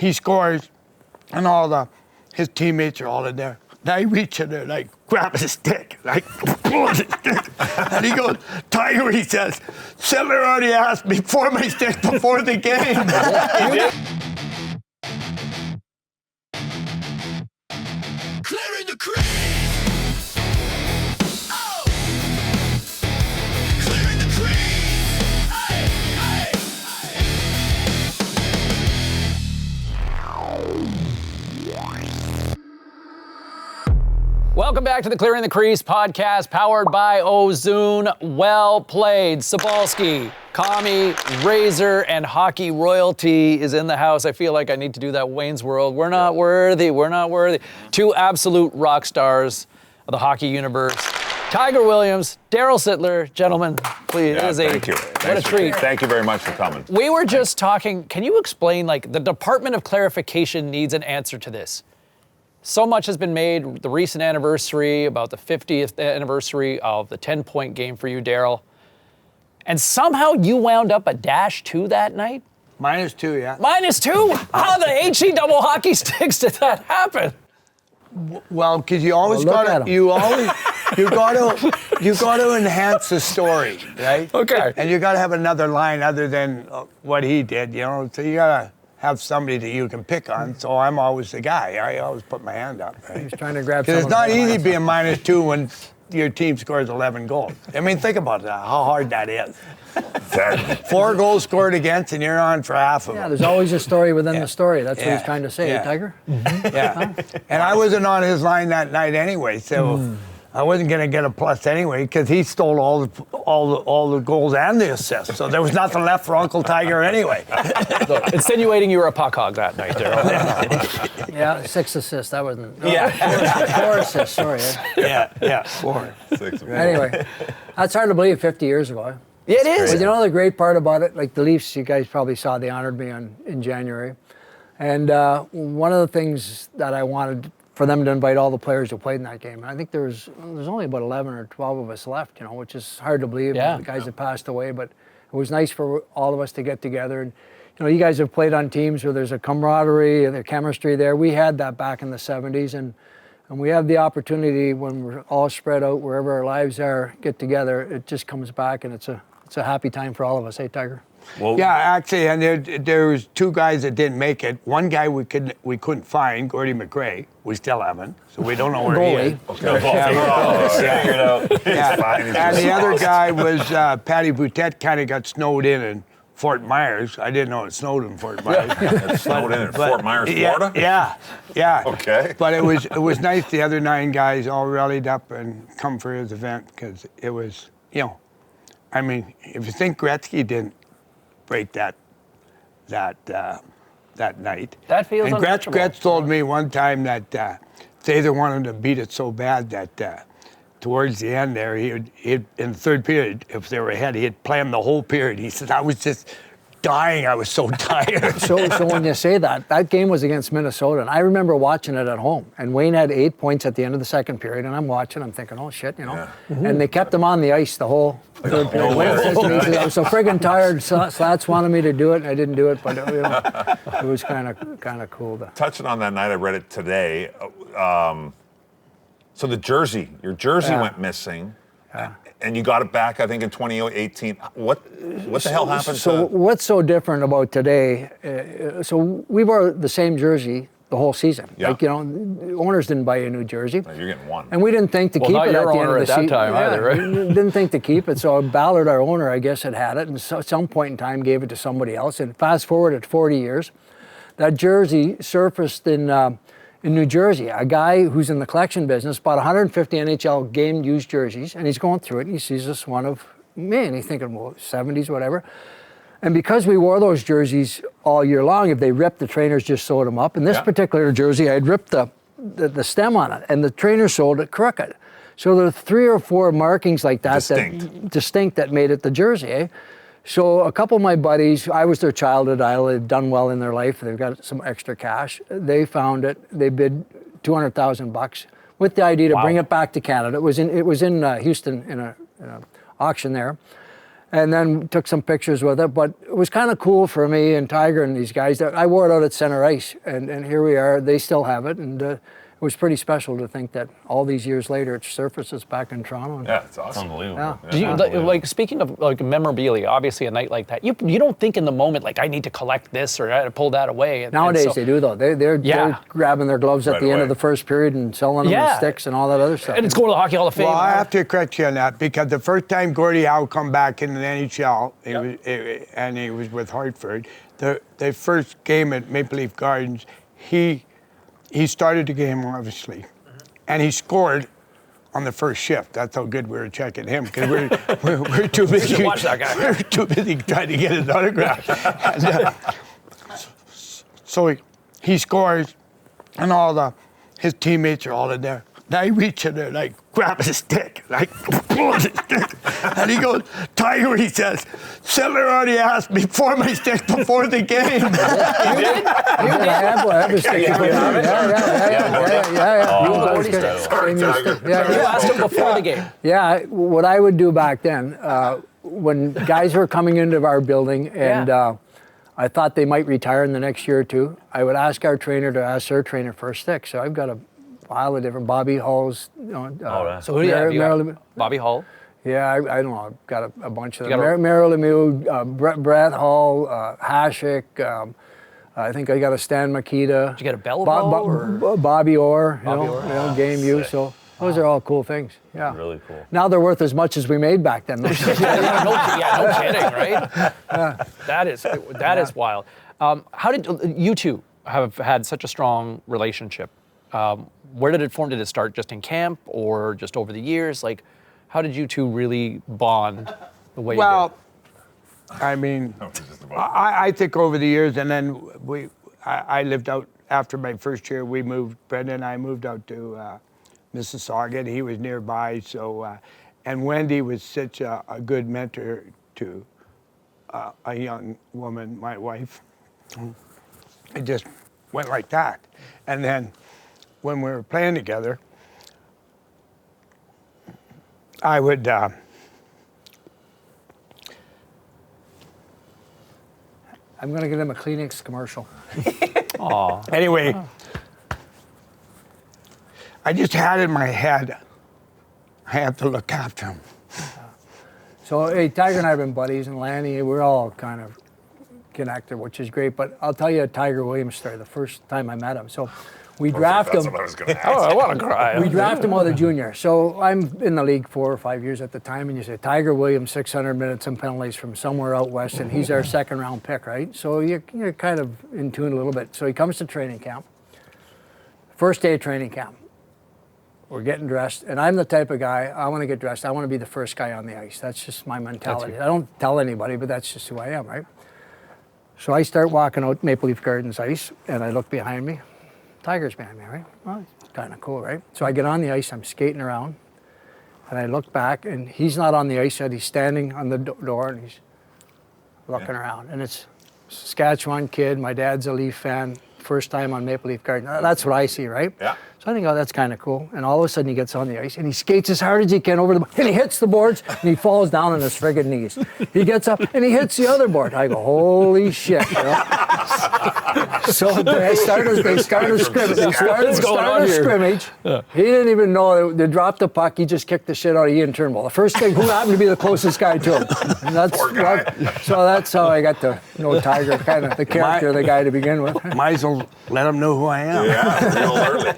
he scores, and his teammates are all in there. And I reach in there and I grab his stick, and I pull his stick, and he goes, Tiger, he says, "SITTLER already asked me for my stick before the game." Clearing the crease. Oh. Clearing the crease. Hey, hey, Welcome back to the Clearing the Crease podcast, powered by Ozone. Well played. Sobalski, Kami, Razor, and hockey royalty is in the house. I feel like I need to do that Wayne's World. We're not worthy. We're not worthy. Two absolute rock stars of the hockey universe. Tiger Williams, Darryl SITTLER. Gentlemen, please. Yeah, thank you. What a treat. Thank you very much for coming. We were just talking. Can you explain, like, the Department of Clarification needs an answer to this? So much has been made, the recent anniversary, about the 50th anniversary of the 10-point game for you, Darryl. And somehow you wound up a -2 that night? -2, yeah. -2? How the HE double hockey sticks did that happen? Well, because you always you gotta enhance the story, right? Okay. And you gotta have another line other than what he did, you know. So you gotta have somebody that you can pick on. So I'm always the guy. I always put my hand up. Right? He's trying to grab. Because it's not easy being -2 when your team scores 11 goals. I mean, think about that. How hard that is. 4 goals scored against, and you're on for half of them. Yeah, there's always a story within the story. That's what he's trying to say, Tiger. Yeah. And I wasn't on his line that night anyway, so I wasn't going to get a plus anyway because he stole all the goals and the assists. So there was nothing left for Uncle Tiger anyway. So, insinuating you were a puck hog that night, Darryl. Yeah, 6 assists. That wasn't. Oh, Yeah. 4 assists. Sorry. Yeah, 4. 6. Anyway, that's hard to believe. 50 years ago. Yeah, it is. But you know the great part about it, like the Leafs, you guys probably saw they honored me in January, and one of the things that I wanted for them to invite all the players who played in that game. And I think there's only about 11 or 12 of us left, you know, which is hard to believe. Yeah. The guys have passed away, but it was nice for all of us to get together. And you know, you guys have played on teams where there's a camaraderie and a chemistry there. We had that back in the 70s, and we have the opportunity when we're all spread out wherever our lives are, get together. It just comes back, and it's a happy time for all of us. Hey, Tiger. Well, Yeah, actually, and there was 2 guys that didn't make it. One guy we couldn't find, Gordy McRae. We still haven't, so we don't know where he is. Okay. And the other guy was Patty Boutette. Kind of got snowed in Fort Myers. I didn't know it snowed in Fort Myers. It snowed in Fort Myers, Florida? Yeah. Okay. But it was nice. The other 9 guys all rallied up and come for his event because it was, you know, I mean, if you think Gretzky didn't break that night. That feels And untouchable. Gretz told me one time that they either wanted to beat it so bad that towards the end there, he'd in the third period, if they were ahead, he'd planned the whole period. He said, I was just dying. I was so tired. So when you say that game was against Minnesota, and I remember watching it at home, and Wayne had 8 points at the end of the second period, and I'm watching, I'm thinking, oh shit, you know. Yeah. And they kept him on the ice the whole third period. Wayne says to me, he says, I was so friggin' tired, Slats wanted me to do it, and I didn't do it, but you know, it was kind of cool. Touching on that night, I read it today. So your jersey went missing. And you got it back, I think, in 2018. What the hell happened So what's so different about today? So we wore the same jersey the whole season. Yeah. Like, you know, the owners didn't buy a new jersey. No, you're getting one. And we didn't think to keep not it your at the end owner of the at that season. time either, right? We didn't think to keep it. So Ballard, our owner, I guess, had it, and so at some point in time gave it to somebody else. And fast forward at 40 years, that jersey surfaced in New Jersey. A guy who's in the collection business bought 150 NHL game used jerseys, and he's going through it, and he sees this one of me, and he's thinking, well, 70s, whatever. And because we wore those jerseys all year long, if they ripped, the trainers just sewed them up. In this particular jersey, I had ripped the stem on it, and the trainer sewed it crooked. So there are 3 or 4 markings like that, distinct that made it the jersey, eh? So a couple of my buddies, I was their childhood idol. They've done well in their life. They've got some extra cash. They found it. They bid $200,000 with the idea to bring it back to Canada. It was in Houston in a auction there, and then took some pictures with it. But it was kind of cool for me and Tiger and these guys that I wore it out at center ice, and here we are. They still have it, and it was pretty special to think that all these years later it surfaces back in Toronto. Yeah, it's awesome. Unbelievable. Yeah. Yeah. Do you, like speaking of like memorabilia, obviously a night like that, you don't think in the moment like I need to collect this or I had to pull that away. And Nowadays so, they do though. They're grabbing their gloves at Right the end away. of the first period and selling them in sticks and all that other stuff. and it's going to the Hockey Hall of Fame. Well, I have to correct you on that because the first time Gordie Howe come back in the NHL, and he was with Hartford, the first game at Maple Leaf Gardens, he started the game obviously, and he scored on the first shift. That's how good we were checking him because we're too busy. watch that guy. We're too busy trying to get his autograph. And, so he scores, and his teammates are all in there. Now he reaches in there, like, grab his stick, like, pull his stick. And he goes, Tiger, he says, SITTLER already asked me for my stick before the game. I have a stick. You asked him before the game. Yeah, what I would do back then, when guys were coming into our building and I thought they might retire in the next year or two, I would ask our trainer to ask their trainer for a stick. So I've got a pile of different Bobby Halls. So who do you have? You got Marilyn, Bobby Hall. yeah, I don't know. I've got a bunch of You them. got a- Marilyn Lemieux, Brett Hall, Hasek. I think I got a Stan Makita. Did you get a Beliveau or? Bobby Orr, Bobby Orr. game use. So those are all cool things. Yeah. Really cool. Now they're worth as much as we made back then. no kidding, right? That is wild. How did you two have had such a strong relationship? Where did it form? Did it start just in camp or just over the years? Like, how did you two really bond the way you Well, I mean, Oh, it's just about- I think over the years, and then I lived out after my first year. Brenda and I moved out to Mississauga, and he was nearby. So, and Wendy was such a good mentor to a young woman, my wife. It just went like that. And then when we were playing together, I would. I'm going to get him a Kleenex commercial. Anyway, I just had in my head, I have to look after him. So, hey, Tiger and I have been buddies, and Lanny, we're all kind of connected, which is great. But I'll tell you a Tiger Williams story the first time I met him. So we draft That's him. what I was going to ask. Oh, I want to cry. We draft him out of junior. So I'm in the league 4 or 5 years at the time, and you say Tiger Williams, 600 minutes and penalties from somewhere out west, and he's our second round pick, right? So you're kind of in tune a little bit. So he comes to training camp. First day of training camp. We're getting dressed, and I'm the type of guy, I want to get dressed. I want to be the first guy on the ice. That's just my mentality. I don't tell anybody, but that's just who I am, right? So I start walking out Maple Leaf Gardens ice, and I look behind me. Tiger's behind me, right? Well, it's kind of cool, right? So I get on the ice, I'm skating around, and I look back, and he's not on the ice yet. He's standing on the door, and he's looking around. And it's a Saskatchewan kid. My dad's a Leaf fan. First time on Maple Leaf Garden. That's what I see, right? Yeah. So I think, oh, that's kind of cool. And all of a sudden he gets on the ice and he skates as hard as he can over the, and he hits the boards and he falls down on his friggin' knees. He gets up and he hits the other board. I go, holy shit, you know? So they started a scrimmage. They started a scrimmage. He didn't even know they dropped the puck. He just kicked the shit out of Ian Turnbull. The first thing, who happened to be the closest guy to him. And that's Poor guy. so that's how I got to know Tiger, kind of the character of the guy to begin with. Might as well let him know who I am. Yeah, real early.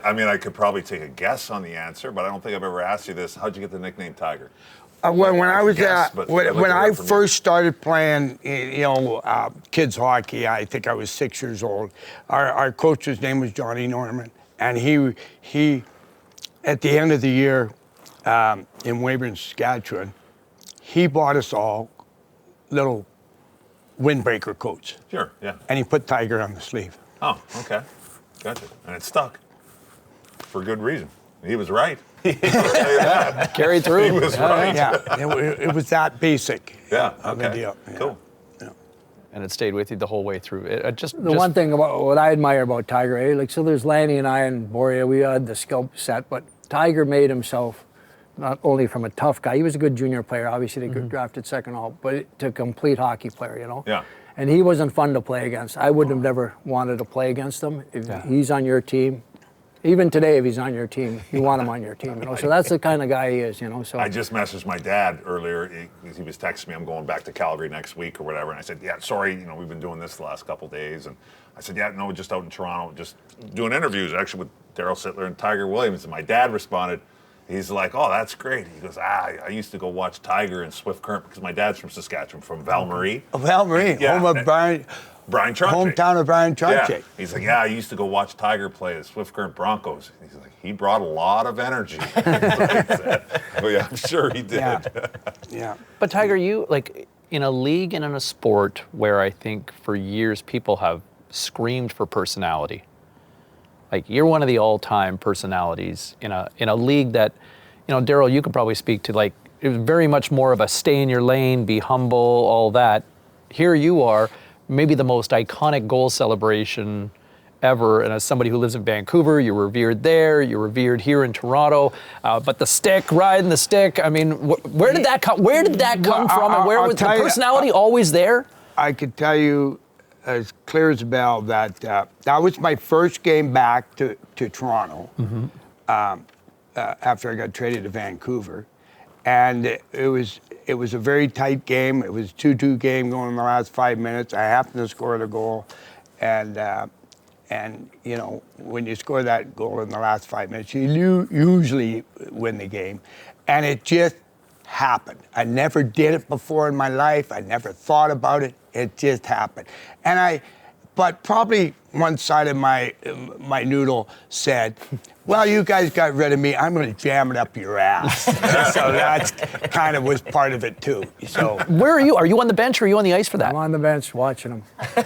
I mean, I could probably take a guess on the answer, but I don't think I've ever asked you this. How'd you get the nickname Tiger? When I was Yes, but I'd like when to I hear from you. first started playing, kids hockey, I think I was 6 years old. Our coach's name was Johnny Norman, and he at the end of the year in Weyburn, Saskatchewan, he bought us all little windbreaker coats, Sure, yeah. and he put Tiger on the sleeve. Oh, okay. Gotcha. And it stuck. For good reason. He was right. I'll tell you that. Carried through. He was right. Yeah, it was that basic. Yeah, of a okay. deal. Yeah. Cool. And it stayed with you the whole way through. The one thing about what I admire about Tiger, so there's Lanny and I and Boria, we had the skill set, but Tiger made himself not only from a tough guy, he was a good junior player, obviously they got drafted second all, but to a complete hockey player, you know? Yeah. And he wasn't fun to play against. I wouldn't have never wanted to play against him. If he's on your team, even today, if he's on your team, you want him on your team, you know? So that's the kind of guy he is, you know? So I just messaged my dad earlier. He was texting me, I'm going back to Calgary next week or whatever. And I said, yeah, sorry, you know, we've been doing this the last couple of days. And I said, yeah, no, just out in Toronto, just doing interviews, actually with Darryl SITTLER and Tiger Williams. And my dad responded, he's like, oh, that's great. He goes, I used to go watch Tiger and Swift Current because my dad's from Saskatchewan, from Val-Marie. Val-Marie, Yeah. home of Brian Trottier. Hometown of Brian Trottier. Yeah. He's like, yeah, I used to go watch Tiger play the Swift Current Broncos. He's like, he brought a lot of energy. Well, yeah, I'm sure he did. Yeah. But Tiger, you, like, in a league and in a sport where I think for years people have screamed for personality, like, you're one of the all-time personalities in a league that, you know, Darryl, you could probably speak to, like, it was very much more of a stay in your lane, be humble, all that. Here you are, maybe the most iconic goal celebration ever. And as somebody who lives in Vancouver, you're revered there, you're revered here in Toronto. But the stick, riding the stick, I mean, where did that come? Where did that come from? And where was the personality always there? I could tell you as clear as a bell that that was my first game back to Toronto after I got traded to Vancouver, and it was a very tight game. It was a 2-2 game going in the last 5 minutes. I happened to score the goal, and you know, when you score that goal in the last 5 minutes, you usually win the game, and it just happened. I never did it before in my life. I never thought about it. It just happened. But probably one side of my noodle said, well, you guys got rid of me. I'm going to jam it up your ass. So that's kind of was part of it too. So where are you? Are you on the bench or are you on the ice for that? I'm on the bench watching him.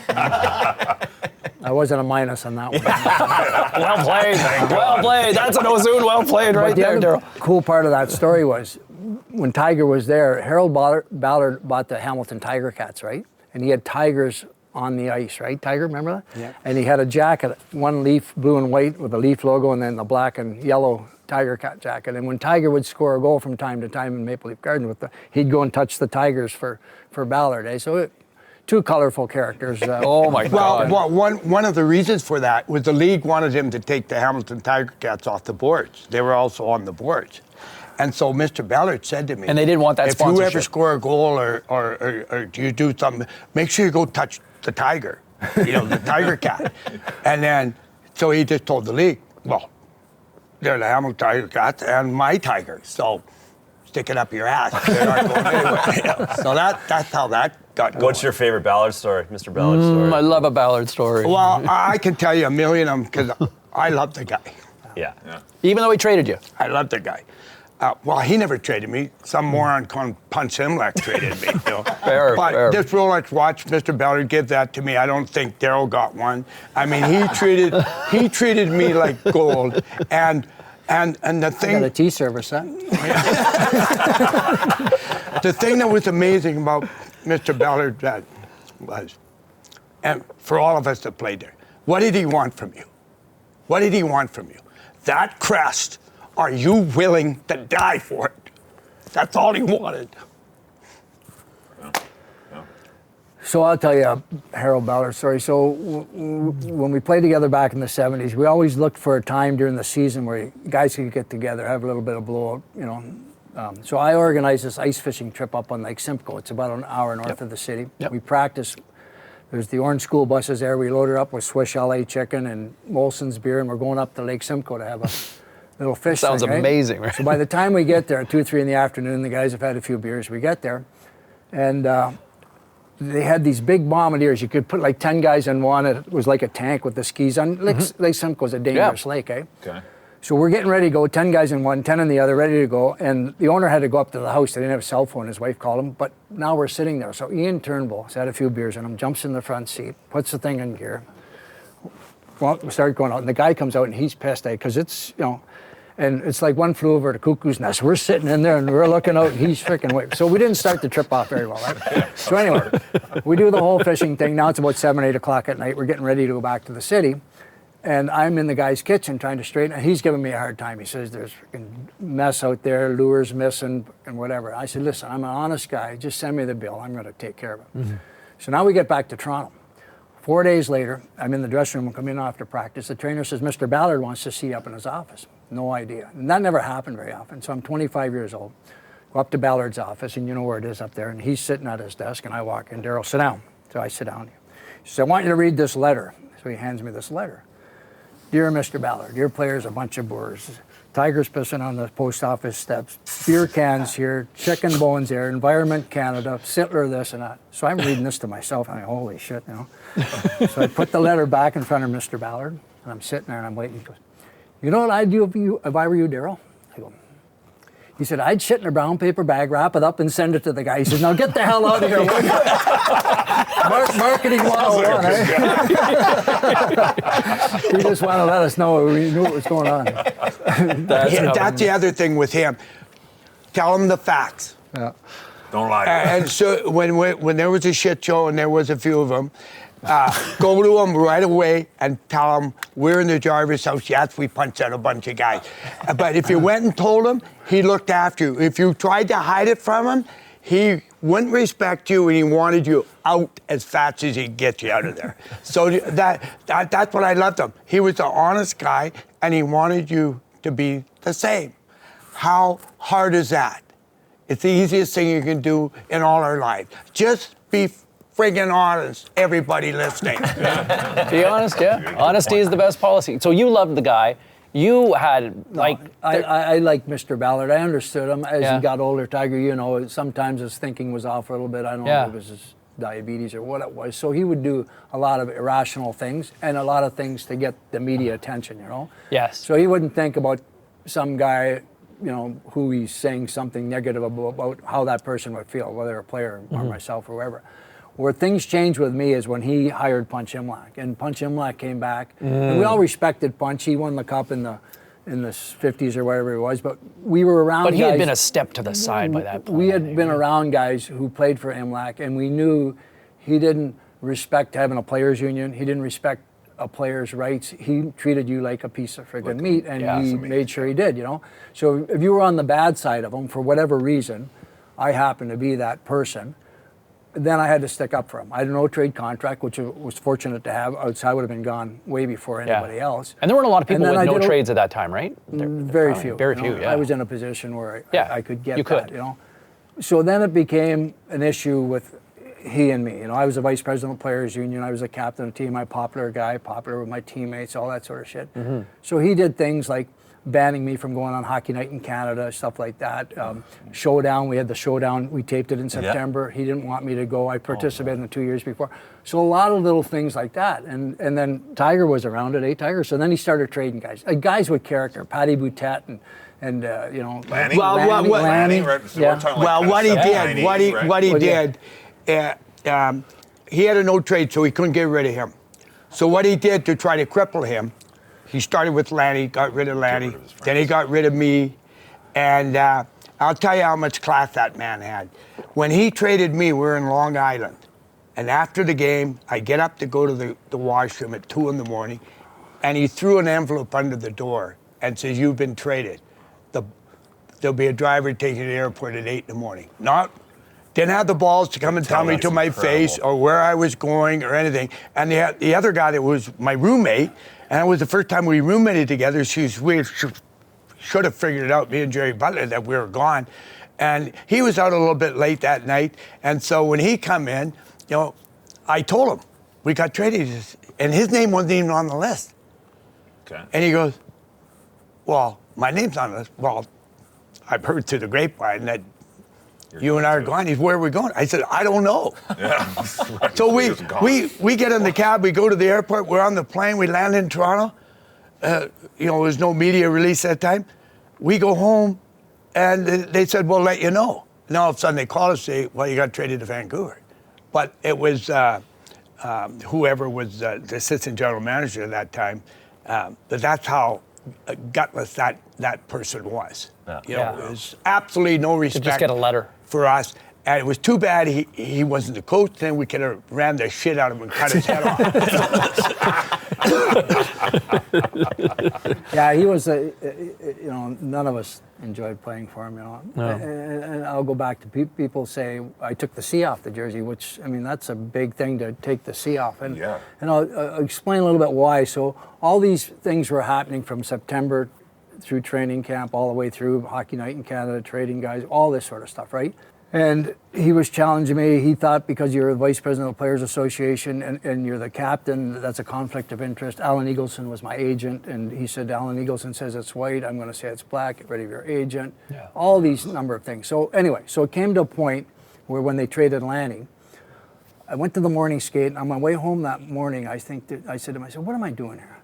I wasn't a minus on that one. Well played. Well played. That's an Ozune well played right there, Darryl. Cool part of that story was when Tiger was there, Harold Ballard bought the Hamilton Tiger Cats, right? And he had tigers on the ice, right? Tiger, remember that? Yeah. And he had a jacket, one leaf, blue and white with a leaf logo, and then the black and yellow Tiger Cat jacket. And when Tiger would score a goal from time to time in Maple Leaf Garden, he'd go and touch the tigers for Ballard, eh? So two colorful characters. Oh my God. Well, one of the reasons for that was the league wanted him to take the Hamilton Tiger Cats off the boards. They were also on the boards. And so Mr. Ballard said to me, and they didn't want that if sponsorship. you ever score a goal or you do something, make sure you go touch the tiger, you know, the Tiger Cat. And then, so he just told the league, well, they're the Hamilton Tiger Cats and my tiger, so stick it up your ass. They're not going anywhere. You know? So that's how that got going. What's your favorite Ballard story, Mr. Ballard story? I love a Ballard story. Well, I can tell you a million of them because I love the guy. Yeah. Even though he traded you. I love the guy. Well, he never traded me. Some moron called Punch Simlek traded me. You know? Fair. But this Rolex watch, Mr. Ballard gave that to me. I don't think Darryl got one. I mean, he treated me like gold. And the thing. I got a tea service, huh? The thing that was amazing about Mr. Ballard was, and for all of us that played there, what did he want from you? What did he want from you? That crest. Are you willing to die for it? That's all he wanted. So I'll tell you a Harold Ballard story. So when we played together back in the 70s, we always looked for a time during the season where guys could get together, have a little bit of blowout, you know. So I organized this ice fishing trip up on Lake Simcoe. It's about an hour north of the city. Yep. We practiced. There's the orange school buses there. We loaded up with Swiss LA chicken and Molson's beer, and we're going up to Lake Simcoe to have a little fish. Sounds thing, right? amazing, right? So by the time we get there, 2, 3 in the afternoon, the guys have had a few beers. We get there, and they had these big bombardiers. You could put like 10 guys in one. It was like a tank with the skis on. Lake Simcoe's a dangerous lake, eh? Okay. So we're getting ready to go, 10 guys in one, 10 in the other, ready to go. And the owner had to go up to the house. They didn't have a cell phone. His wife called him. But now we're sitting there. So Ian Turnbull has had a few beers in him, jumps in the front seat, puts the thing in gear. Well, we start going out. And the guy comes out and he's pissed, because it's, you know, and it's like one flew over the cuckoo's nest. We're sitting in there and we're looking out and he's freaking waiting. So we didn't start the trip off very well, right? So anyway, we do the whole fishing thing. Now it's about 7, 8 o'clock at night. We're getting ready to go back to the city. And I'm in the guy's kitchen trying to straighten, and he's giving me a hard time. He says, there's a mess out there, lures missing, and whatever. I said, listen, I'm an honest guy. Just send me the bill. I'm going to take care of it. Mm-hmm. So now we get back to Toronto. 4 days later, I'm in the dressing room, coming in after practice. The trainer says, Mr. Ballard wants to see you up in his office. No idea. And that never happened very often. So I'm 25 years old. Go up to Ballard's office, and you know where it is up there. And he's sitting at his desk, and I walk in. Darryl, sit down. So I sit down. He says, I want you to read this letter. So he hands me this letter. Dear Mr. Ballard, your player's a bunch of boors. Tigers pissing on the post office steps. Beer cans here. Chicken bones there. Environment Canada. SITTLER this and that. So I'm reading this to myself. I'm like, holy shit, you know. So I put the letter back in front of Mr. Ballard, and I'm sitting there and I'm waiting. He goes, you know what I'd do if I were you, Darryl? I go, he said, I'd shit in a brown paper bag, wrap it up, and send it to the guy. He said, now get the hell out of here. Marketing 101, eh? He just wanted to let us know we knew what was going on. That's the other thing with him. Tell him the facts. Yeah. Don't lie. And so when there was a shit show, and there was a few of them, go to him right away and tell him we're in the Jarvis house. Yes, we punched out a bunch of guys. But if you went and told him, he looked after you. If you tried to hide it from him, he wouldn't respect you, and he wanted you out as fast as he could get you out of there. So that's what I loved him. He was an honest guy, and he wanted you to be the same. How hard is that? It's the easiest thing you can do in all our lives. Just be friggin' honest, everybody listening. Be honest, yeah. Honesty is the best policy. So you loved the guy. You had, like... I like Mr. Ballard. I understood him as he got older, Tiger. You know, sometimes his thinking was off a little bit. I don't know if it was his diabetes or what it was. So he would do a lot of irrational things and a lot of things to get the media attention, you know? Yes. So he wouldn't think about some guy, you know, who he's saying something negative about how that person would feel, whether a player or myself or whoever. Where things changed with me is when he hired Punch Imlach, and Punch Imlach came back, and we all respected Punch. He won the cup in the 50s or whatever it was, but we were around guys. But he had been a step to the side by that point. We had been around guys who played for Imlach, and we knew he didn't respect having a players' union. He didn't respect a player's rights. He treated you like a piece of friggin' meat, and he made sure he did, you know? So if you were on the bad side of him, for whatever reason, I happened to be that person, then I had to stick up for him. I had a no-trade contract, which I was fortunate to have. Else I would have been gone way before anybody else. And there weren't a lot of people with no trades at that time, right? Very few. Very few, I was in a position where I could get that, you know. So then it became an issue with he and me. You know, I was a vice president of the Players Union. I was a captain of the team. I'm a popular guy, popular with my teammates, all that sort of shit. So he did things like banning me from going on Hockey Night in Canada, stuff like that. Showdown, we had the Showdown, we taped it in September. He didn't want me to go. I participated in the 2 years before. So a lot of little things like that. And then Tiger was around it, Tiger. So then he started trading guys, guys with character, Patty Boutet and you know, Lanny. Lanny. Right? So What he did, he had a no trade, so he couldn't get rid of him. So what he did to try to cripple him, he started with Lanny, got rid of Lanny, then he got rid of me, and I'll tell you how much class that man had. When he traded me, we were in Long Island, and after the game, I get up to go to the washroom at 2 in the morning, and he threw an envelope under the door and says, "You've been traded. There'll be a driver taking you to the airport at 8 in the morning." Didn't have the balls to come and tell me to my face or where I was going or anything. And the other guy that was my roommate, and it was the first time we roommated together, we should have figured it out, me and Jerry Butler, that we were gone. And he was out a little bit late that night. And so when he come in, you know, I told him, we got traded. And his name wasn't even on the list. Okay. And he goes, well, my name's on the list. Well, I've heard through the grapevine that you and I are gone. He's, where are we going? I said, I don't know. So we get in the cab, we go to the airport, we're on the plane, we land in Toronto. You know, there was no media release that time. We go home, and they said, we'll let you know. And all of a sudden they call us and say, well, you got traded to Vancouver. But it was whoever was the assistant general manager at that time. But that's how gutless that person was. You know, there was absolutely no respect. To just get a letter. For us. And it was too bad he wasn't the coach, then we could have ran the shit out of him and cut his head off. Yeah, he was none of us enjoyed playing for him, No. And I'll go back to people say I took the C off the jersey, which, I mean, that's a big thing to take the C off. And, Yeah. and I'll explain a little bit why. So all these things were happening from September through training camp all the way through Hockey Night in Canada, trading guys, all this sort of stuff, right? And he was challenging me. He thought because you're the vice president of the Players Association and you're the captain, that's a conflict of interest. Alan Eagleson was my agent, and he said, Alan Eagleson says it's white, I'm going to say it's black, get rid of your agent. Yeah. All these number of things. So anyway, so it came to a point where when they traded Lanning, I went to the morning skate, and on my way home that morning, I said to him, what am I doing here?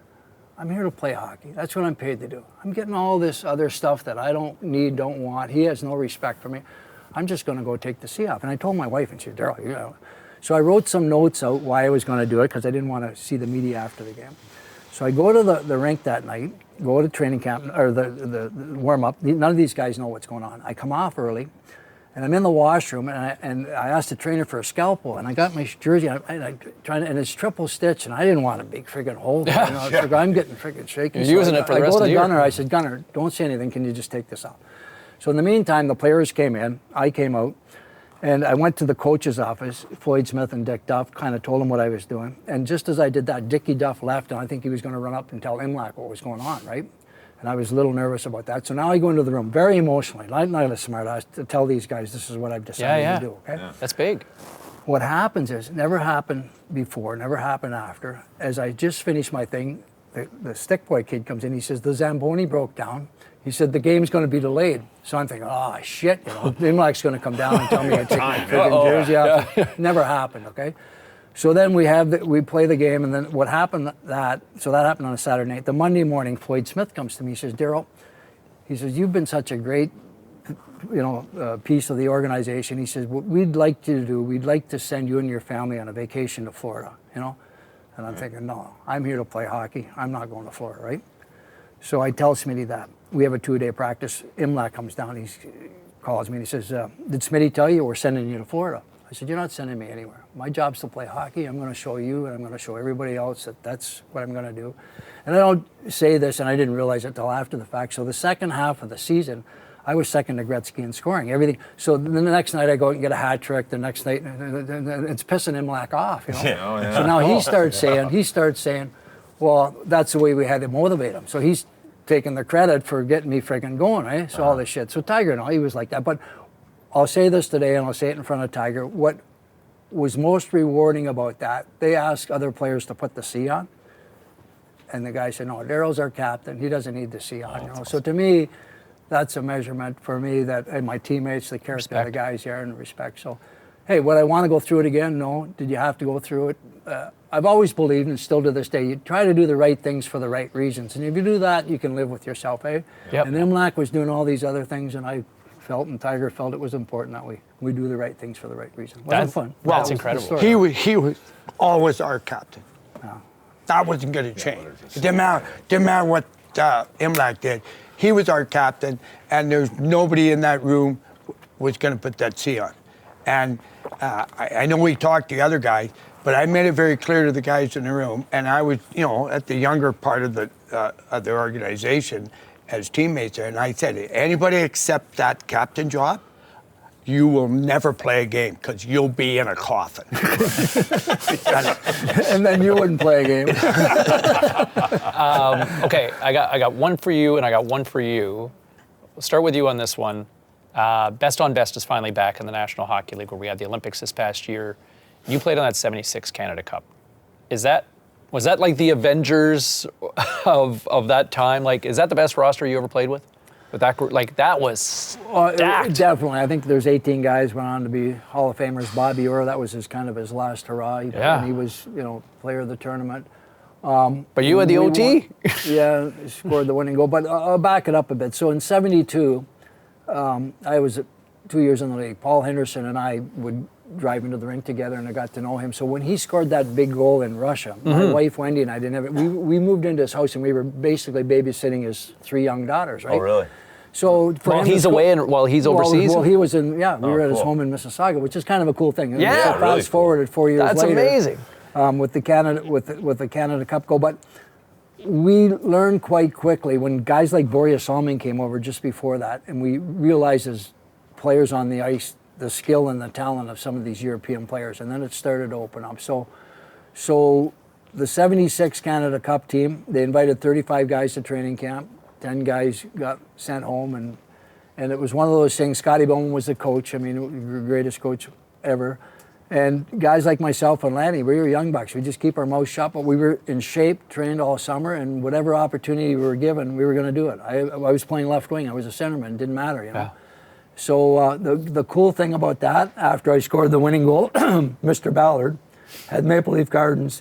I'm here to play hockey. That's what I'm paid to do. I'm getting all this other stuff that I don't need, don't want. He has no respect for me. I'm just going to go take the C off. And I told my wife, and she said, Darryl, you know. So I wrote some notes out why I was going to do it, because I didn't want to see the media after the game. So I go to the rink that night, go to training camp, or the warm-up. None of these guys know what's going on. I come off early, and I'm in the washroom, and I asked the trainer for a scalpel, and I got my jersey, and it's triple stitch, and I didn't want a big friggin' hole. You know, it's like, I'm getting friggin' shaky. You're using it for the rest of the year. I go to Gunner, I said, Gunner, don't say anything, can you just take this off? So in the meantime, the players came in, I came out, and I went to the coach's office. Floyd Smith and Dick Duff kind of told him what I was doing. And just as I did that, Dickie Duff left, and I think he was going to run up and tell Imlach what was going on, right? And I was a little nervous about that. So now I go into the room very emotionally, not a smart ass, to tell these guys this is what I've decided to do, okay? Yeah. That's big. What happens is, never happened before, never happened after. As I just finished my thing, the stick boy kid comes in, he says, the Zamboni broke down. He said, the game's going to be delayed. So I'm thinking, oh, shit, you know, Imlach's going to come down and tell me to take my friggin' jersey off. Never happened, okay? So then we play the game, and then what happened that happened on a Saturday night. The Monday morning, Floyd Smith comes to me, he says, Darryl, he says, you've been such a great, piece of the organization. He says, what we'd like you to do, we'd like to send you and your family on a vacation to Florida, you know? And I'm thinking, no, I'm here to play hockey. I'm not going to Florida, right? So I tell Smitty that. We have a 2-day practice. Imlach comes down, he calls me and he says, did Smitty tell you we're sending you to Florida? I said, you're not sending me anywhere. My job's to play hockey. I'm going to show you and I'm going to show everybody else that that's what I'm going to do. And I don't say this, and I didn't realize it till after the fact. So the second half of the season, I was second to Gretzky in scoring, everything. So the next night I go out and get a hat trick. The next night, it's pissing Imlach off, you know? Yeah, oh, yeah. So now he starts saying, well, that's the way we had to motivate him. So he's taking the credit for getting me freaking going, right? So all this shit. So Tiger, no, he was like that. But I'll say this today, and I'll say it in front of Tiger. What was most rewarding about that, they asked other players to put the C on. And the guy said, no, Darryl's our captain. He doesn't need the C on. You know? So to me, that's a measurement for me that, and my teammates, the character of the guys here, and respect. So, hey, would I want to go through it again? No. Did you have to go through it? I've always believed, and still to this day, you try to do the right things for the right reasons. And if you do that, you can live with yourself, eh? Yep. And Imlach was doing all these other things, and I felt, and Tiger felt it was important that we do the right things for the right reason. Wasn't fun. Well, that's That was the incredible. story. He was always our captain. Yeah. That wasn't going to change. It didn't matter what Imlach did. He was our captain, and there's nobody in that room was going to put that C on. And I know we talked to the other guys, but I made it very clear to the guys in the room, and I was, at the younger part of the organization as teammates there, and I said, anybody accept that captain job, you will never play a game because you'll be in a coffin. And then you wouldn't play a game. Okay, I got one for you and I got one for you. We'll start with you on this one. Best on Best is finally back in the National Hockey League, where we had the Olympics this past year. You played on that '76 Canada Cup. Was that like the Avengers of that time? Like, is that the best roster you ever played with? With that group, like that was stacked. Definitely. I think there's 18 guys went on to be Hall of Famers. Bobby Orr, that was his last hurrah. And he was, player of the tournament. But you had the OT? Yeah, scored the winning goal. But I'll back it up a bit. So in '72, I was 2 years in the league. Paul Henderson and I would drive into the rink together, and I got to know him. So when he scored that big goal in Russia, my wife Wendy and I didn't have it. We moved into his house, and we were basically babysitting his 3 young daughters, right? Oh, really? So While he's away and while he's overseas? Well, he was in, we were at his cool. home in Mississauga, which is kind of a cool thing. Yeah, so really fast forwarded 4 years That's later. amazing. With the Canada Cup goal. But we learned quite quickly when guys like Borja Salming came over just before that, and we realized as players on the ice, the skill and the talent of some of these European players, and then it started to open up. So the 76 Canada Cup team, they invited 35 guys to training camp. 10 guys got sent home, and it was one of those things. Scotty Bowman was the coach. I mean, the greatest coach ever. And guys like myself and Lanny, we were young bucks. We just keep our mouths shut, but we were in shape, trained all summer, and whatever opportunity we were given, we were going to do it. I was playing left wing. I was a centerman. It didn't matter, you know. Yeah. So the cool thing about that, after I scored the winning goal, Mr. Ballard had Maple Leaf Gardens,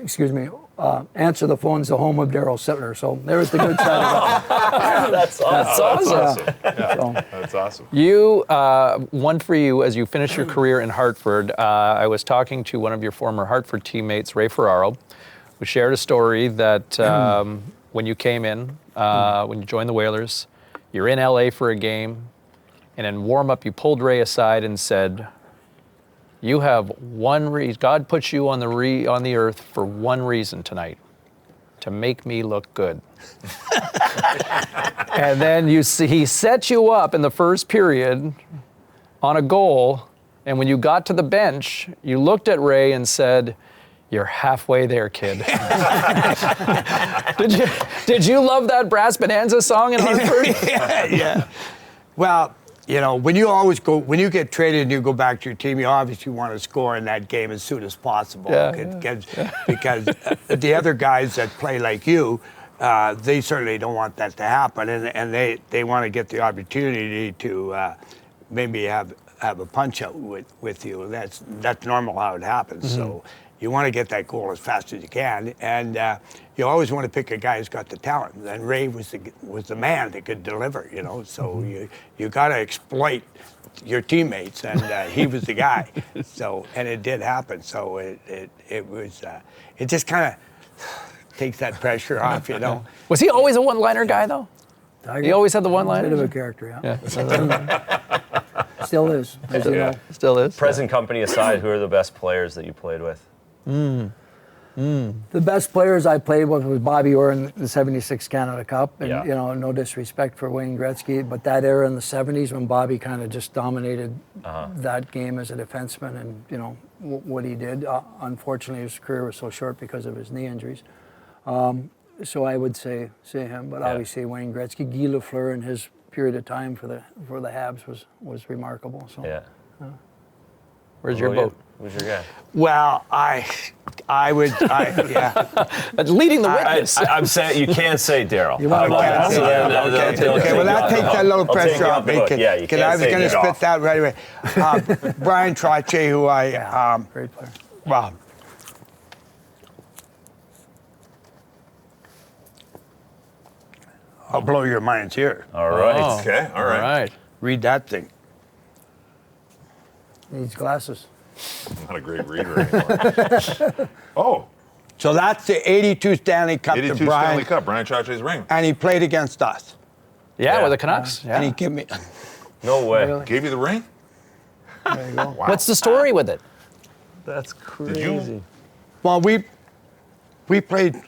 answer the phone's the home of Darryl SITTLER. So there was the good side of that. That's awesome. That's awesome. You, one for you, as you finish your career in Hartford, I was talking to one of your former Hartford teammates, Ray Ferraro, who shared a story that when you came in, when you joined the Whalers, you're in LA for a game, and in warm-up you pulled Ray aside and said, you have one reason, God puts you on the earth for one reason tonight, to make me look good. And then he set you up in the first period on a goal, and when you got to the bench, you looked at Ray and said, you're halfway there, kid. Did you love that Brass Bonanza song in Hartford? Yeah. Well, you know, when you get traded and you go back to your team, you obviously want to score in that game as soon as possible. Because the other guys that play like you, they certainly don't want that to happen, and they want to get the opportunity to maybe have a punch out with you. That's normal how it happens. Mm-hmm. So you want to get that goal as fast as you can, and you always want to pick a guy who's got the talent. And Ray was the man that could deliver, you know. So you got to exploit your teammates, and he was the guy. So, and it did happen. So it just kind of takes that pressure off, you know. Was he always a one-liner guy, though? He always had the one-liner. Bit of a character, yeah. Still is, as you know. Still is. Present company aside, who are the best players that you played with? The best players I played with was Bobby Orr in the 76 Canada Cup. And, Yeah. you know, no disrespect for Wayne Gretzky, but that era in the 70s when Bobby kind of just dominated that game as a defenseman and, you know, what he did. Unfortunately, his career was so short because of his knee injuries. So I would say him, but obviously Wayne Gretzky. Guy Lafleur in his period of time for the Habs was remarkable. So. Yeah. Where's your vote? Who's your guy? Well, I would, yeah. Leading the witness. I'm saying you can't say Darryl. You want to Okay, well, that takes that little pressure off me. Yeah, you can't I was say going to Darryl. spit that right away. Brian Trottier, who Great player. well, I'll blow your minds here. All right. Oh. Okay, all right. Read that thing. Needs glasses. I'm not a great reader anymore. Oh, So that's the 82 Stanley Cup 82 to Brian, Stanley Cup, Brian Trottier's ring. and he played against us. Yeah, Yeah. with the Canucks. And he Yeah. gave me, No way. Really? Gave you the ring? There you go. Wow. What's the story with it? That's crazy. Did you? well, we played, you're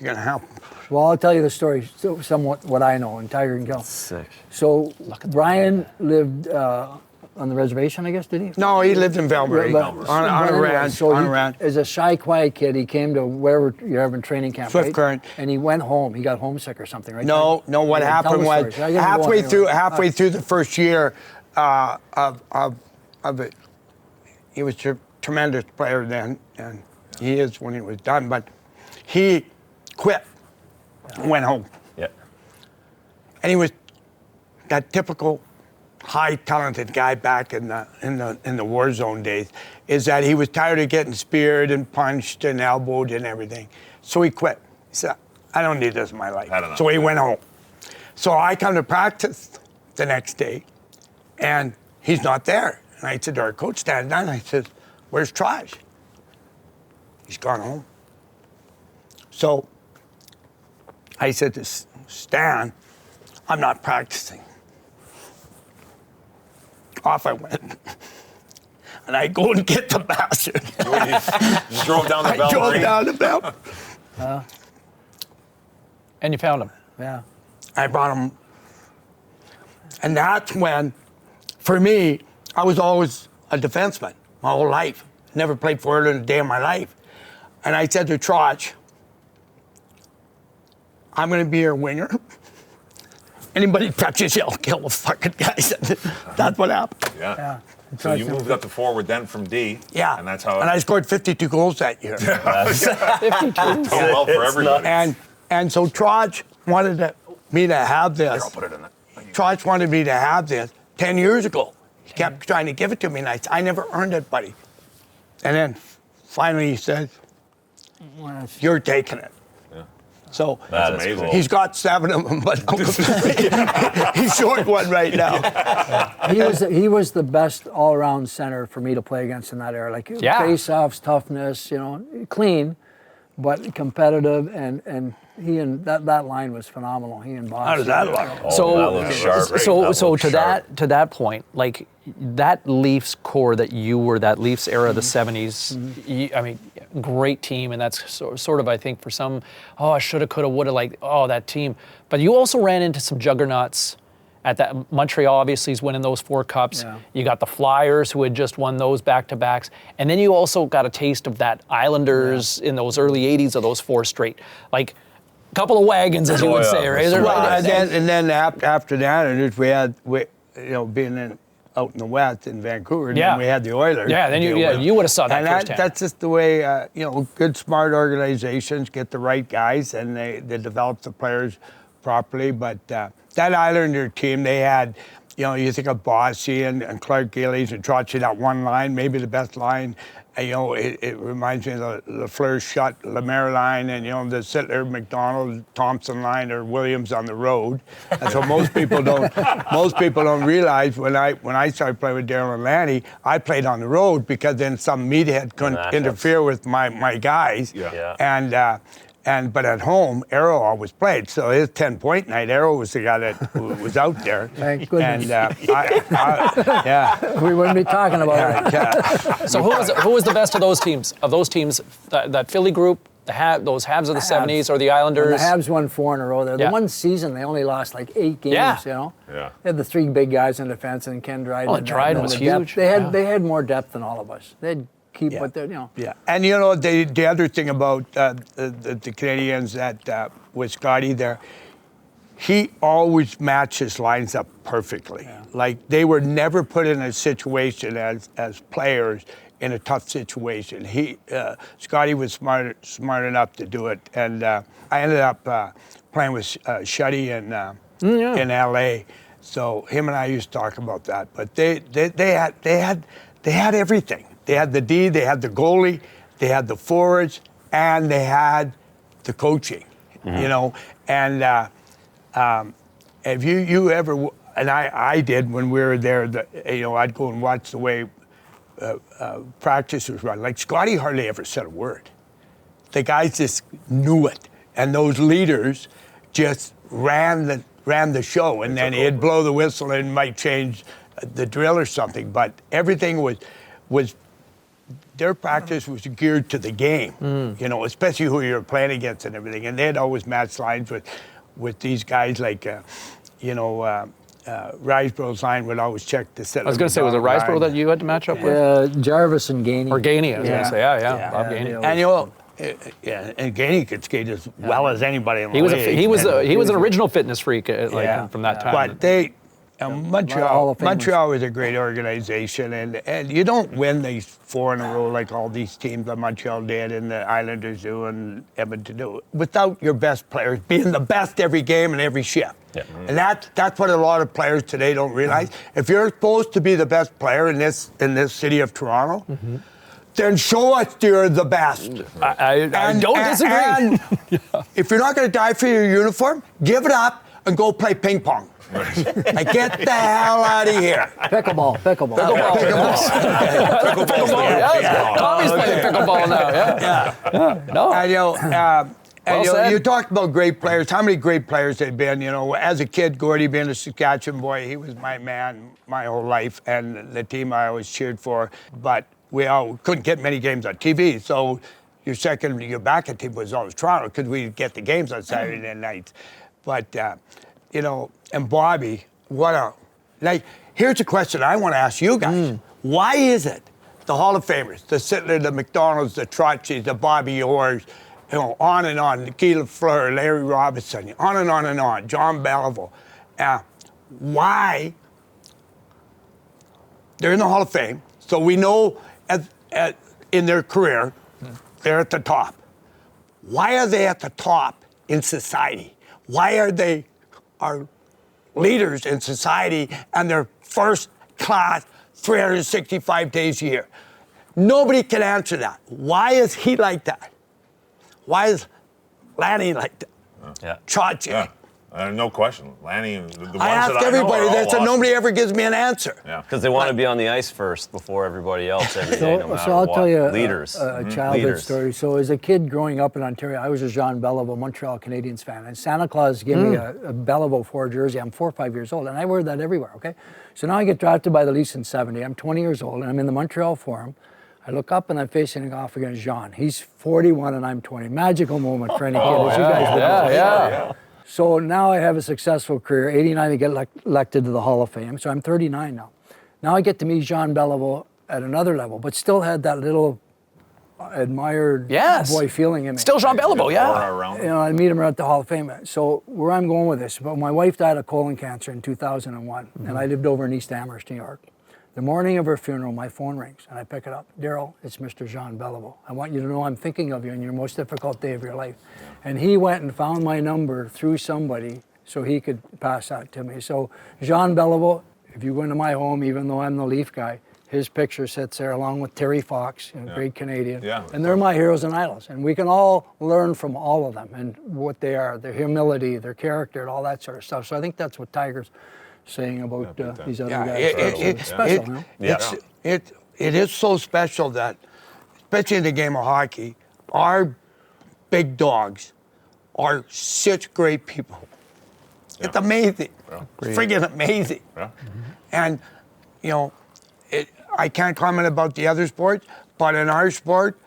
going to help. Well, I'll tell you the story, somewhat what I know, and Tiger can tell. Sick. So Brian lived on the reservation, I guess, did he? No, he lived in Belbury, But- on but a anyway, ranch, so on he- a ranch. As a shy, quiet kid, he came to wherever you're having training camp, Swift right? Current. And he went home. He got homesick or something, right? No, Tiger? what Yeah, tell happened the was story. I gotta go on halfway anyway. through the first year of it, he was a tremendous player then, and he is when he was done. But he quit, and went home, Yeah. and he was that typical high talented guy back in the war zone days. Is that he was tired of getting speared and punched and elbowed and everything, so he quit. He said, "I don't need this in my life." I don't know. So he went home. So I come to practice the next day, and he's not there. And I said to our coach, Stan Dunn, I said, "Where's Trottier?" He's gone home. So I said to Stan, "I'm not practicing." Off I went. And I go and get the bastard. You drove down the I drove Ballard. down the bell. And you found him. Yeah. I brought him. And that's when, for me, I was always a defenseman my whole life. Never played forward in a day of my life. And I said to Trotch, I'm going to be your winger. Anybody touches you, I'll kill the fucking guys. That's what happened. Yeah. So you moved up to forward then from D. Yeah. And that's how. And I scored 52 goals that year. 52. Oh, well for everybody. And so Trotch wanted me to have this. Here, I'll put it in there. Trotch wanted me to have this 10 years ago. He kept trying to give it to me, and I never earned it, buddy. And then finally he said, you're taking it. Yeah. So That's amazing. cool. he's got 7 of them, but he's short one right now. He was the best all-around center for me to play against in that era. Like face-offs, toughness, clean, but competitive, and he and that line was phenomenal. He and Bob. How does that look? Oh, that looks sharp. Right? So That looks to sharp. that point, like that Leafs core that you were, that Leafs era of the '70s. I mean, great team, and that's sort of, I think, for some, I shoulda, coulda, woulda, like, that team. But you also ran into some juggernauts. At that, Montreal obviously is winning those 4 cups. Yeah. You got the Flyers who had just won those back-to-backs, and then you also got a taste of that Islanders in those early '80s of those 4 straight, like. Couple of wagons, as you would say, right? Well, and then after that, and we had, being out in the West in Vancouver, and then we had the Oilers. Yeah, then you would have saw that and firsthand. that's just the way, good, smart organizations get the right guys, and they develop the players properly. But that Islander team, they had, you think of Bossy and Clark Gillies and Trottier, that one line, maybe the best line. It reminds me of the Lafleur Shutt, Lemaire line, and the SITTLER, McDonald, Thompson line, or Williams on the road. And so most people don't realize when I started playing with Darryl and Lanny, I played on the road because then some meathead couldn't interfere with my guys. Yeah. But at home, Arrow always played. So his 10-point night, Arrow was the guy that was out there. Thank goodness. And We wouldn't be talking about it. yeah. So who was the best of those teams? Of those teams, that Philly group, those Habs of the '70s, or the Islanders? And the Habs won 4 in a row there. The one season they only lost like 8 games. Yeah. They had the 3 big guys in defense, and Ken Dryden. Oh, Dryden was huge. They had more depth than all of us. They'd keep what they're. Yeah, and the other thing about the Canadians that with Scotty there, he always matched his lines up perfectly. Yeah. Like they were never put in a situation as players in a tough situation. Scotty was smart enough to do it, and I ended up playing with Shuddy in L.A. So him and I used to talk about that. But they had everything. They had the D, they had the goalie, they had the forwards, and they had the coaching. And if you ever, and I did when we were there, I'd go and watch the way practice was run. Like Scotty hardly ever said a word. The guys just knew it, and those leaders just ran the show. And then he'd blow the whistle and might change the drill or something. But everything was their practice was geared to the game. Especially who you were playing against and everything. And they'd always match lines with these guys like, Riseborough's line would always check the set. I was going to say, was it Riseborough that you had to match up with? Jarvis and Gainey. Or Gainey, I was going to say, Bob Gainey. And and Gainey could skate as well as anybody in the league. He was an original fitness freak from that time. But Montreal was a great organization, and you don't win these 4 in a row like all these teams that Montreal did and the Islanders do and Edmonton do without your best players being the best every game and every shift. Yeah. And that's what a lot of players today don't realize. If you're supposed to be the best player in this city of Toronto, then show us you're the best. I don't disagree. And if you're not going to die for your uniform, give it up and go play ping pong. Like, get the hell out of here. Pickleball. Tommy's playing pickleball now. No. And you talked about great players. How many great players they've been? As a kid, Gordy being a Saskatchewan boy, he was my man my whole life, and the team I always cheered for. But we all couldn't get many games on TV, so your backup team was always Toronto because we'd get the games on Saturday nights. But, and Bobby, here's a question I want to ask you guys. Why is it the Hall of Famers, the SITTLER, the McDonalds, the Trottiers, the Bobby Orrs, on and on, Guy Lafleur, Larry Robinson, on and on and on, Jean Beliveau. Why they're in the Hall of Fame, so we know in their career, they're at the top. Why are they at the top in society? Why are they our leaders in society and they're first class 365 days a year? Nobody can answer that. Why is he like that? Why is Lanny like that? Yeah. Trottier. Yeah. No question. Lanny, the ones I ask that I everybody know are that, so all nobody ever gives me an answer. Yeah. Because they want to be on the ice first before everybody else every day, no matter So I'll what. tell you Leaders. a childhood Leaders. story. So as a kid growing up in Ontario, I was a Jean Beliveau Montreal Canadiens fan. And Santa Claus gave me a Beliveau 4 jersey. I'm 4 or 5 years old, and I wear that everywhere, okay? So now I get drafted by the Leafs in 70. I'm 20 years old, and I'm in the Montreal Forum. I look up, and I'm facing off against Jean. He's 41, and I'm 20. Magical moment for any kid, as you guys would know. Yeah. So now I have a successful career. 89, I get elected to the Hall of Fame. So I'm 39 now. Now I get to meet Jean Beliveau at another level, but still had that little admired boy feeling in me. Still Jean Beliveau, yeah. I meet him at the Hall of Fame. So where I'm going with this, but my wife died of colon cancer in 2001, and I lived over in East Amherst, New York. The morning of her funeral, my phone rings, and I pick it up. Darryl, it's Mr. Jean Beliveau. I want you to know I'm thinking of you in your most difficult day of your life. And he went and found my number through somebody so he could pass that to me. So Jean Beliveau, if you go into my home, even though I'm the Leaf guy, his picture sits there along with Terry Fox, great Canadian. Yeah, and they're my heroes and idols. And we can all learn from all of them and what they are, their humility, their character, and all that sort of stuff. So I think that's what Tiger's saying about these other guys. It's special, you know? It is so special that, especially in the game of hockey, our big dogs are such great people. Yeah. It's amazing. Yeah. It's friggin' amazing. Yeah. And, I can't comment about the other sports, but in our sport,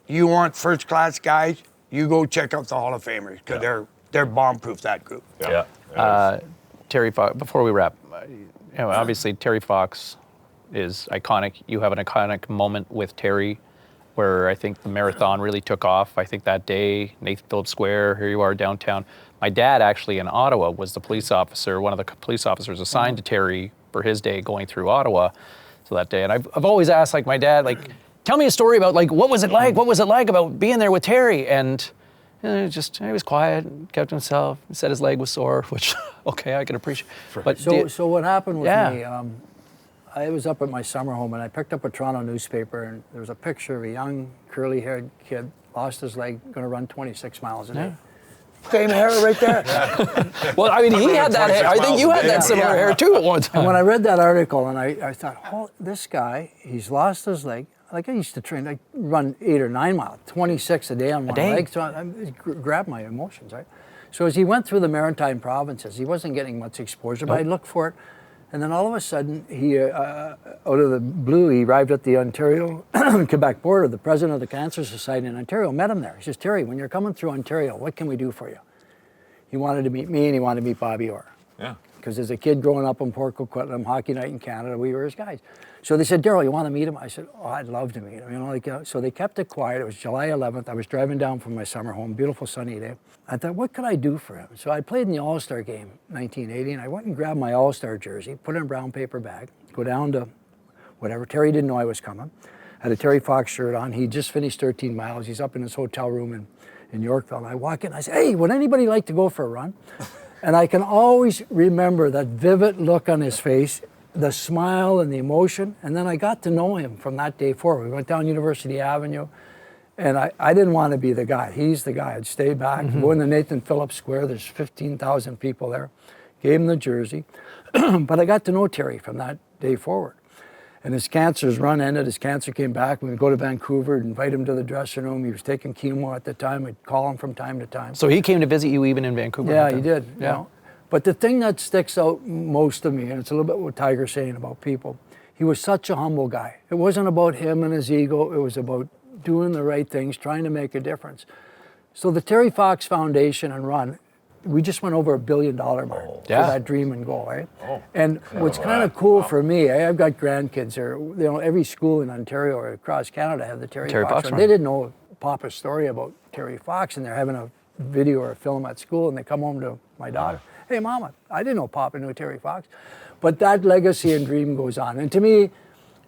you want first-class guys, you go check out the Hall of Famers, because they're bomb-proof, that group. Yeah. Terry Fox, before we wrap, obviously Terry Fox is iconic. You have an iconic moment with Terry where I think the marathon really took off. I think that day, Nathan Phillips Square, here you are downtown. My dad actually in Ottawa was the police officer, one of the police officers assigned to Terry for his day going through Ottawa. So that day, and I've always asked my dad, tell me a story about what was it like? What was it like about being there with Terry? And he was quiet, kept himself, said his leg was sore, which, okay, I can appreciate. But so what happened with me, I was up at my summer home and I picked up a Toronto newspaper and there was a picture of a young curly-haired kid, lost his leg, going to run 26 miles a day. Same hair right there. Well, I mean, he had that hair. I think you had that similar hair too at one time. And when I read that article and I thought, oh, this guy, he's lost his leg. I used to train, run 8 or 9 miles, 26 a day on one leg. So it grabbed my emotions, right? So as he went through the Maritime provinces, he wasn't getting much exposure, but I looked for it. And then all of a sudden, he, out of the blue, he arrived at the Ontario-Quebec border. The president of the Cancer Society in Ontario met him there. He says, Terry, when you're coming through Ontario, what can we do for you? He wanted to meet me and he wanted to meet Bobby Orr. Yeah. Because as a kid growing up in Port Coquitlam, Hockey Night in Canada, we were his guys. So they said, Darryl, you want to meet him? I said, oh, I'd love to meet him. So they kept it quiet. It was July 11th. I was driving down from my summer home, beautiful sunny day. I thought, what could I do for him? So I played in the All-Star game, 1980, and I went and grabbed my All-Star jersey, put it in a brown paper bag, go down to whatever. Terry didn't know I was coming. Had a Terry Fox shirt on. He just finished 13 miles. He's up in his hotel room in Yorkville. And I walk in, I say, hey, would anybody like to go for a run? And I can always remember that vivid look on his face, the smile and the emotion. And then I got to know him from that day forward. We went down University Avenue, and I didn't want to be the guy. He's the guy. I'd stay back, go in the Nathan Phillips Square. There's 15,000 people there. Gave him the jersey. But I got to know Terry from that day forward. And his cancer's run ended. His cancer came back. We would go to Vancouver, invite him to the dressing room. He was taking chemo at the time. We'd call him from time to time. So he came to visit you even in Vancouver? Yeah, he did. Yeah. You know? But the thing that sticks out most to me, and it's a little bit what Tiger's saying about people, he was such a humble guy. It wasn't about him and his ego. It was about doing the right things, trying to make a difference. So the Terry Fox Foundation and run, we just went over $1 billion mark for Yeah. that dream and goal, right? And what's kind of cool for me, I've got grandkids here. You know, every school in Ontario or across Canada have the Terry Terry Fox Fox run. run. They didn't know Papa's story about Terry Fox, and they're having a video or a film at school, and they come home to my daughter. Hey, Mama, I didn't know Papa knew Terry Fox. But that legacy and dream goes on. And to me,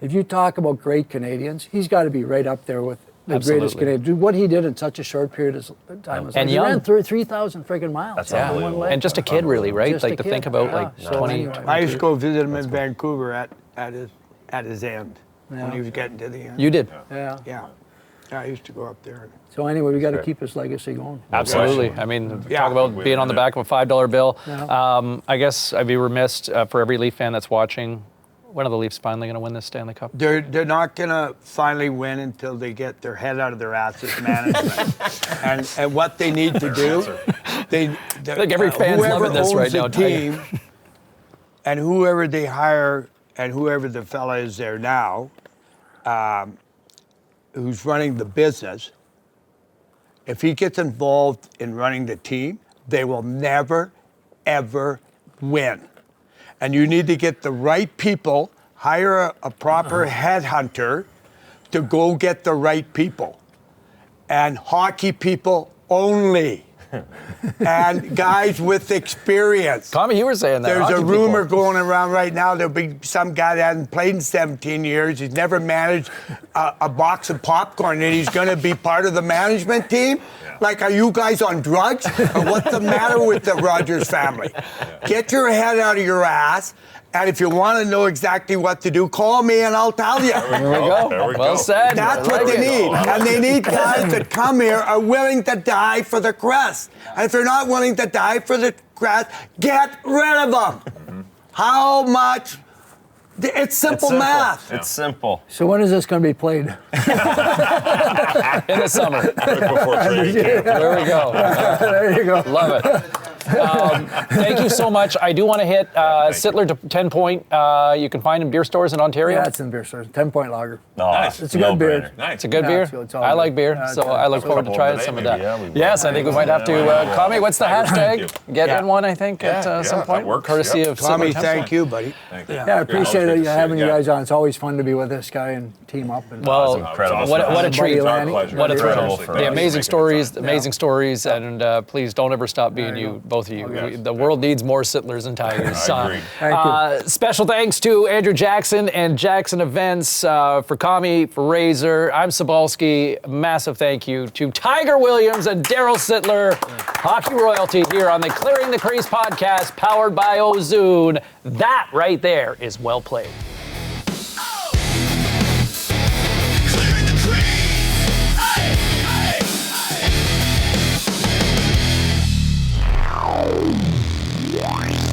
if you talk about great Canadians, he's got to be right up there with the greatest Absolutely. Canadian. What he did in such a short period of time. Was And he young. ran through 3,000 friggin' miles. That's in one unbelievable. leg. And just a kid, really, right? Just a Like to kid. think about, Yeah. like So 20. anyway. I used to go visit him in Vancouver at his end when Yeah. he was getting to the end. You did. Yeah. Yeah. I used to go up there. So anyway, we got to keep his legacy going. Absolutely. I mean, Yeah. talk about being on the back of a $5 bill. Yeah. I guess I'd be remiss for every Leaf fan that's watching. When are the Leafs finally going to win this Stanley Cup? They're not gonna finally win until they get their head out of their ass as management. and what they need to do, they Like every fan's whoever loving this owns right the now, Tiger. team, and whoever they hire, and whoever the fella is there now, who's running the business, if he gets involved in running the team, they will never, ever win. And you need to get the right people, hire a proper headhunter to go get the right people. And hockey people only. And guys with experience. Tommy, you were saying that. There's hockey a people. rumor going around right now there'll be some guy that hasn't played in 17 years. He's never managed a box of popcorn, and he's going to be part of the management team? Like, are you guys on drugs? Or what's the matter with the Rogers family? Get your head out of your ass, and if you want to know exactly what to do, call me and I'll tell you. There we go. There we Well go. said. That's I what like they it. need. And they need guys that come here are willing to die for the crest. And if they're not willing to die for the crest, get rid of them. How much? It's simple math. It's simple. So when is this going to be played? In the summer. Right before training camp. There we go. There you go. Love it. Thank you so much. I do want to hit Sittler to 10 Point. You can find in beer stores in Ontario. Yeah, it's in beer stores. 10-point lager. Nice. It's a good beer. Nice. It's a good Yeah, beer. it's all I good. like beer, Yeah, it's so good. I look forward to trying Couple some of today, that. maybe, yeah, we Yes, I think we might have to. Tommy, what's the hashtag? Thank Get Yeah. in one, I think, at some that point. works, Courtesy yep. of Tommy, Sittler. thank you, buddy. Thank you. Yeah, I appreciate Good it, to see having you yeah. guys on. It's always fun to be with this guy and team up. And Well, incredible. what a Buddy treat. It's our Lanny. pleasure. What a It's thrill. seriously The thanks for amazing making stories, and please don't ever stop being you, both of you. Yes. The world needs more Sittlers and Tigers. I agree. Thank you. Special thanks to Andrew Jackson and Jackson Events for Kami, for Razor. I'm Sabalski. Massive thank you to Tiger Williams and Darryl Sittler, hockey royalty here on the Clearing the Crease podcast, powered by Ozune. That right there is well played. Clearing the crease. Hey, hey, hey.